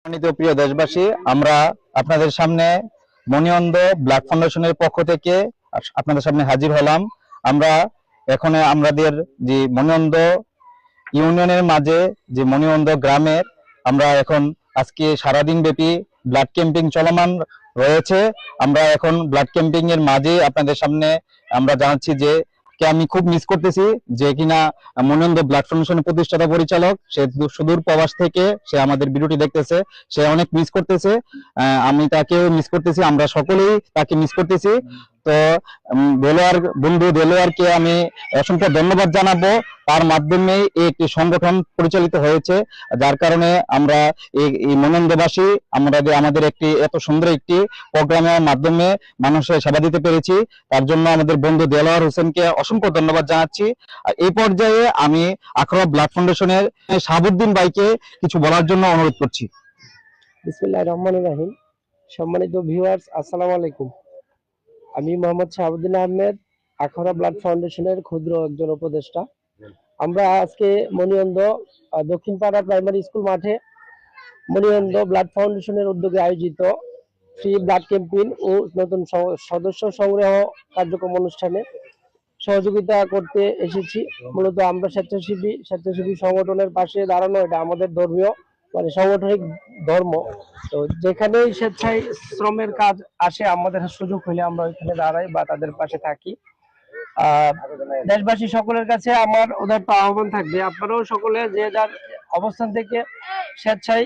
সম্মানিত প্রিয় দেশবাসী, আমরা আপনাদের সামনে মণিঅন্ধ ব্লাড ফাউন্ডেশনের পক্ষ থেকে আপনাদের সামনে হাজির হলাম। আমরা এখন আমাদের যে মণিঅন্ধ ইউনিয়নের মাঝে যে মণিঅন্ধ গ্রামের আমরা এখন আজকে সারাদিন ব্যাপী ব্লাড ক্যাম্পিং চলমান রয়েছে। আমরা এখন ব্লাড ক্যাম্পিং এর মাঝে আপনাদের সামনে আমরা জানাচ্ছি যে আমি খুব মিস করতেছি যে কিনা মনিঅন্ধ ব্লাড ফাউন্ডেশনের প্রতিষ্ঠাতা পরিচালক সে সুদূর প্রবাস থেকে সে আমাদের ভিডিওটি দেখতেছে, সে অনেক মিস করতেছে। আমি তাকেও মিস করতেছি, আমরা সকলেই তাকে মিস করতেছি। তো দেলোয়ার বন্ধু দেলোয়ারকে আমি অসংখ্য ধন্যবাদ জানাবো। তার মাধ্যমে একটি সংগঠন পরিচালিত হয়েছে, যার কারণে আমরা এই মনিঅন্ধবাসী আমাদের একটি এত সুন্দর একটি প্রোগ্রামের মাধ্যমে মানুষের সেবা দিতে পেরেছি। তার জন্য আমাদের বন্ধু দেলোয়ার হোসেনকে অসংখ্য ধন্যবাদ জানাচ্ছি। এই পর্যায়ে আমি আখড়া ব্লাড ফাউন্ডেশনের শাহাবুদ্দিন ভাইকে কিছু বলার জন্য অনুরোধ করছি। বিসমিল্লাহির রহমানির রহিম। সম্মানিত ভিউয়ার্স, আসসালামু আলাইকুম। আমি মোহাম্মদ শাহাবুদ্দিন আহমেদ, আখাউড়া ব্লাড ফাউন্ডেশনের ক্ষুদ্র একজন উপদেষ্টা। আমরা আজকে মনিঅন্ধ দক্ষিণ পাড়া প্রাইমারি স্কুল মাঠে মনিঅন্ধ ব্লাড ফাউন্ডেশনের উদ্যোগে আয়োজিত ফ্রি ব্লাড ক্যাম্পেইন ও নতুন সদস্য সংগ্রহ কার্যক্রম অনুষ্ঠানে সহযোগিতা করতে এসেছি। মূলত আমরা স্বেচ্ছাসেবী সংগঠনের পাশে দাঁড়ানো, এটা আমাদের ধর্মীয় সাংগঠনিক ধর্ম। তো যেখানেই স্বেচ্ছায় শ্রমের কাজ আসে, আমাদের সুযোগ হলে আমরা ওইখানে দাঁড়াই বা তাদের পাশে থাকি। দেশবাসী সকলের কাছে আমার উদাত্ত আহ্বান থাকবে, আপনারাও সকলে যে যার অবস্থান থেকে স্বেচ্ছায়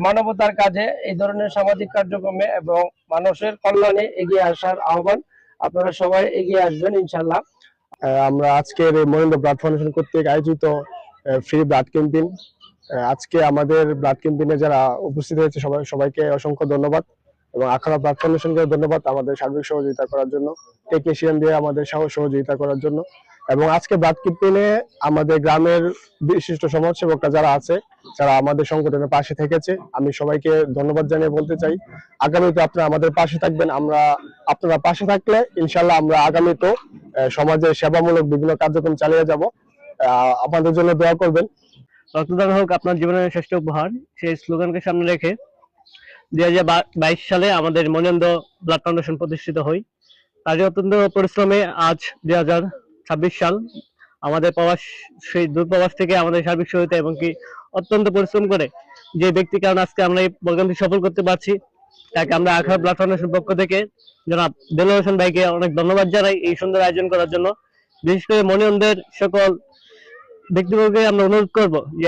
মানবতার কাজে এই ধরনের সামাজিক কার্যক্রমে এবং মানুষের কল্যাণে এগিয়ে আসার আহ্বান। আপনারা সবাই এগিয়ে আসবেন ইনশাল্লাহ। আমরা আজকের এই মনিঅন্ধ ব্লাড ফাউন্ডেশন কর্তৃক আয়োজিত ফ্রি ব্লাড ক্যাম্পেইন, আজকে আমাদের ব্লাড ক্যাম্পেইনে যারা উপস্থিত হয়েছে সবাইকে অসংখ্য ধন্যবাদ এবং আখাউড়া ব্লাড ফাউন্ডেশনকে ধন্যবাদ আমাদের সার্বিক সহযোগিতা করার জন্য, টেকনিশিয়ান দিয়ে আমাদের সহযোগিতা করার জন্য। এবং আজকে ব্লাড ক্যাম্পেইনে আমাদের গ্রামের বিশিষ্ট সমাজসেবকরা যারা আছে, যারা আমাদের সংগঠনের পাশে থেকেছে, আমি সবাইকে ধন্যবাদ জানিয়ে বলতে চাই আগামীতে আপনারা আমাদের পাশে থাকবেন। আপনারা পাশে থাকলে ইনশাল্লাহ আমরা আগামীতেও সমাজের সেবামূলক বিভিন্ন কার্যক্রম চালিয়ে যাব। আমাদের জন্য দোয়া করবেন। রক্তদান হোক আপনার জীবনের শ্রেষ্ঠ উপহার, সেই স্লোগানকে সামনে রেখে 2022 সালে আমাদের মনিঅন্ধ ব্লাড ফাউন্ডেশন প্রতিষ্ঠিত হয়। তারই অত্যন্ত পরিশ্রমে আজ 2026 সাল, আমাদের প্রবাস, সেই দূরপ্রবাস থেকে আমাদের সার্বিক সহায়তা এবং কি অত্যন্ত পরিশ্রম করে যে ব্যক্তি কারণ আজকে আমরা এই প্রোগ্রামটি সফল করতে পারছি, তাকে আমরা আখাউড়া ব্লাড ফাউন্ডেশন পক্ষ থেকে জনাব দেলোয়ার হোসেন ভাইকে অনেক ধন্যবাদ জানাই এই সুন্দর আয়োজন করার জন্য। বিশেষ করে মনিঅন্ধের সকল ব্যক্তিবর্গকে আমরা অনুরোধ করবো যে